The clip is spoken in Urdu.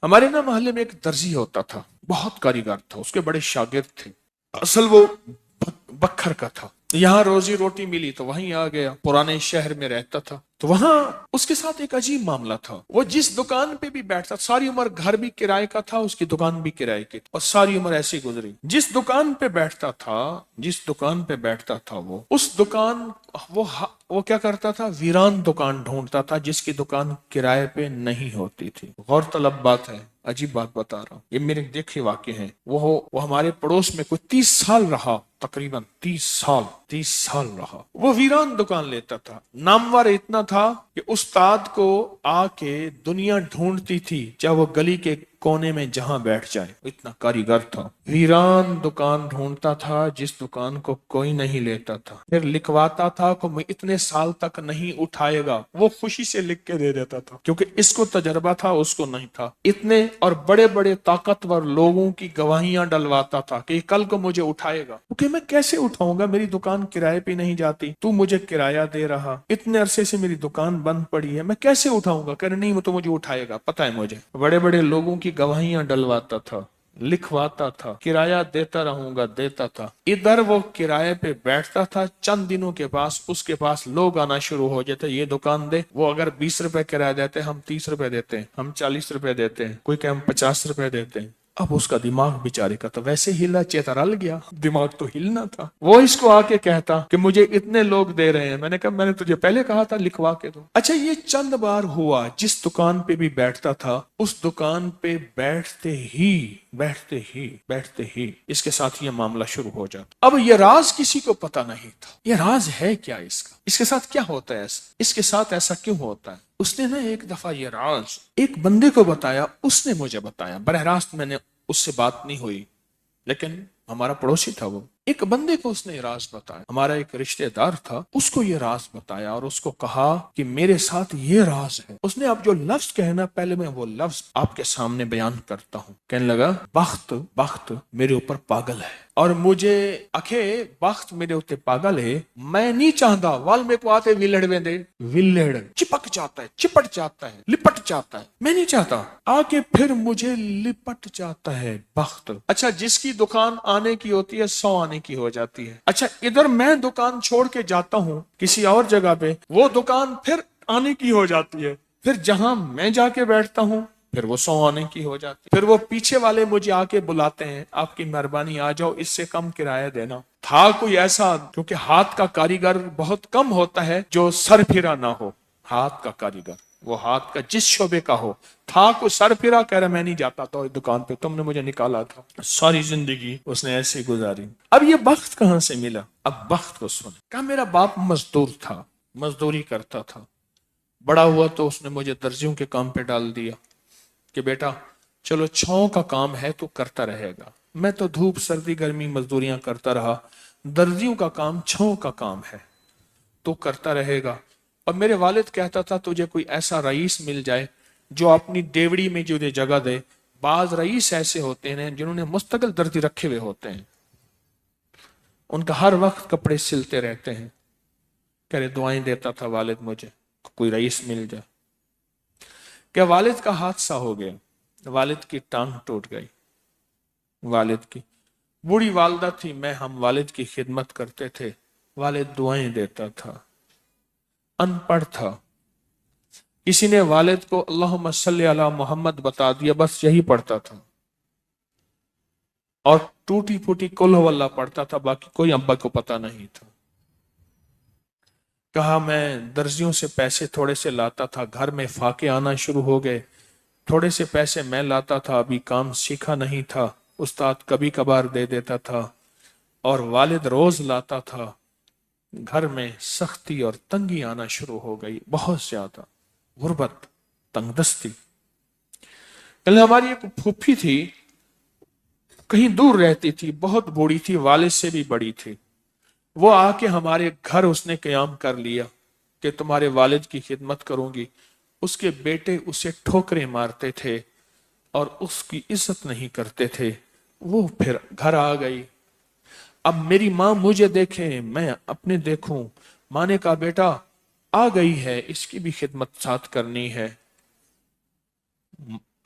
ہمارے نا محلے میں ایک درزی ہوتا تھا، بہت کاریگر تھا، اس کے بڑے شاگرد تھے۔ اصل وہ بکھر کا تھا، یہاں روزی روٹی ملی تو وہیں آ گیا، پرانے شہر میں رہتا تھا۔ تو وہاں اس کے ساتھ ایک عجیب معاملہ تھا، وہ جس دکان پہ بھی بیٹھتا، ساری عمر گھر بھی کرائے کا تھا، اس کی دکان بھی کرائے کی تھی، اور ساری عمر ایسی گزری۔ جس دکان پہ بیٹھتا تھا وہ اس دکان وہ کیا کرتا تھا، ویران دکان ڈھونڈتا تھا جس کی دکان کرائے پہ نہیں ہوتی تھی۔ غور طلب بات ہے، عجیب بات بتا رہا ہوں، یہ میرے دیکھے واقع ہیں۔ وہ ہمارے پڑوس میں کوئی 30 سال رہا، تقریباً 30 سال رہا۔ وہ ویران دکان لیتا تھا، نامور اتنا تھا کہ استاد کو آ کے دنیا ڈھونڈتی تھی، چاہے وہ گلی کے کونے میں جہاں بیٹھ جائے، اتنا کاریگر تھا۔ ویران دکان ڈھونڈتا تھا جس دکان کو کوئی نہیں لیتا تھا، پھر لکھواتا تھا کہ میں اتنے سال تک نہیں اٹھائے گا، وہ خوشی سے لکھ کے دے دیتا تھا، کیونکہ اس کو تجربہ تھا، اس کو نہیں تھا۔ اتنے اور بڑے بڑے طاقتور لوگوں کی گواہیاں ڈلواتا تھا کہ کل کو مجھے اٹھائے گا، کیونکہ میں کیسے اٹھاؤں گا، میری دکان کرائے پہ نہیں جاتی، تو مجھے کرایہ دے رہا، اتنے عرصے سے میری دکان بند پڑی ہے، میں کیسے اٹھاؤں گا؟ کہ نہیں، وہ تو مجھے اٹھائے گا، پتہ ہے مجھے۔ بڑے بڑے لوگوں کی گواہیاں ڈلواتا تھا، لکھواتا تھا، کرایہ دیتا رہوں گا، دیتا تھا۔ ادھر وہ کرائے پہ بیٹھتا تھا، چند دنوں کے پاس اس کے پاس لوگ آنا شروع ہو جاتے، یہ دکان دے، وہ اگر 20 روپے کرایہ دیتے، ہم 30 روپے دیتے ہیں، ہم 40 روپے دیتے ہیں، کوئی کہ ہم 50 روپے دیتے ہیں۔ اب اس کا دماغ بیچارے کا تو ویسے ہلا چیترل گیا، دماغ تو ہلنا تھا۔ وہ اس کو آ کے کہتا کہ مجھے اتنے لوگ دے رہے ہیں، میں نے کہا میں نے تجھے پہلے کہا تھا لکھوا کے دو۔ اچھا، یہ چند بار ہوا، جس دکان پہ بھی بیٹھتا تھا، اس دکان پہ بیٹھتے ہی اس کے ساتھ یہ معاملہ شروع ہو جاتا۔ اب یہ راز کسی کو پتا نہیں تھا، یہ راز ہے کیا اس کا، اس کے ساتھ کیا ہوتا ہے، اس کے ساتھ ایسا کیوں ہوتا ہے۔ اس نے نا ایک دفعہ یہ راز ایک بندے کو بتایا، اس نے مجھے بتایا، براہ راست میں نے اس سے بات نہیں ہوئی، لیکن ہمارا پڑوسی تھا، وہ ایک بندے کو اس نے یہ راز بتایا، ہمارا ایک رشتہ دار تھا، اس کو یہ راز بتایا اور اس کو کہا کہ میرے ساتھ یہ راز ہے۔ اس نے اب جو لفظ کہنا، پہلے میں وہ لفظ آپ کے سامنے بیان کرتا ہوں۔ کہنے لگا، بخت میرے اوپر پاگل ہے، اور مجھے اکھے بخت میرے اوپر پاگل ہے، میں نہیں چاہتا وال میں کو آتے ویلڑ میں دے، ویلڑ چپک جاتا ہے، چپٹ جاتا ہے، لپٹ جاتا ہے، میں نہیں چاہتا، آگے پھر مجھے لپٹ جاتا ہے بخت۔ اچھا، جس کی دکان آنے کی ہوتی ہے 100 آنے کی ہو جاتی ہے۔ اچھا، ادھر میں دکان چھوڑ کے جاتا ہوں کسی اور جگہ پہ، وہ دکان پھر آنے کی ہو جاتی ہے، پھر جہاں میں جا کے بیٹھتا ہوں پھر وہ 100 آنے کی ہو جاتی ہے، پھر وہ پیچھے والے مجھے آ کے بلاتے ہیں، آپ کی مہربانی آ جاؤ، اس سے کم کرایہ دینا۔ تھا کوئی ایسا، کیونکہ ہاتھ کا کاریگر بہت کم ہوتا ہے جو سر پھرا نہ ہو، ہاتھ کا کاریگر وہ ہاتھ کا جس شعبے کا ہو، تھا کوئی سر پھرا، کہہ رہا میں نہیں جاتا تو دکان پہ، تم نے مجھے نکالا تھا۔ ساری زندگی اس نے ایسے گزاری۔ اب یہ بخت کہاں سے ملا؟ اب بخت کو سن، کہا میرا باپ مزدور تھا، مزدوری کرتا تھا، بڑا ہوا تو اس نے مجھے درزیوں کے کام پہ ڈال دیا کہ بیٹا چلو چھاؤں کا کام ہے تو کرتا رہے گا۔ میں تو دھوپ سردی گرمی مزدوریاں کرتا رہا، درزیوں کا کام چھاؤں کا کام ہے تو کرتا رہے گا۔ اور میرے والد کہتا تھا تجھے کوئی ایسا رئیس مل جائے جو اپنی دیوڑی میں تجھے جگہ دے۔ بعض رئیس ایسے ہوتے ہیں جنہوں نے مستقل درزی رکھے ہوئے ہوتے ہیں، ان کا ہر وقت کپڑے سلتے رہتے ہیں۔ کہہ رہے دعائیں دیتا تھا والد مجھے کوئی رئیس مل جائے۔ کہ والد کا حادثہ ہو گیا، والد کی ٹانگ ٹوٹ گئی، والد کی بوڑھی والدہ تھی، میں ہم والد کی خدمت کرتے تھے، والد دعائیں دیتا تھا، ان پڑھ تھا، کسی نے والد کو اللہم صلی علی محمد بتا دیا، بس یہی پڑھتا تھا، اور ٹوٹی پھوٹی قل ہو اللہ پڑھتا تھا، باقی کوئی ابا کو پتا نہیں تھا۔ کہا میں درزیوں سے پیسے تھوڑے سے لاتا تھا، گھر میں فاقے آنا شروع ہو گئے، تھوڑے سے پیسے میں لاتا تھا، ابھی کام سیکھا نہیں تھا، استاد کبھی کبھار دے دیتا تھا، اور والد روز لاتا تھا، گھر میں سختی اور تنگی آنا شروع ہو گئی، بہت زیادہ غربت، تنگ دستی۔ ہماری ایک پھوپھی تھی، کہیں دور رہتی تھی، بہت بوڑھی تھی، والد سے بھی بڑی تھی، وہ آ کے ہمارے گھر اس نے قیام کر لیا کہ تمہارے والد کی خدمت کروں گی۔ اس کے بیٹے اسے ٹھوکریں مارتے تھے اور اس کی عزت نہیں کرتے تھے، وہ پھر گھر آ گئی۔ اب میری ماں مجھے دیکھے، میں اپنے دیکھوں، ماں نے کہا بیٹا آ گئی ہے، اس کی بھی خدمت ساتھ کرنی ہے۔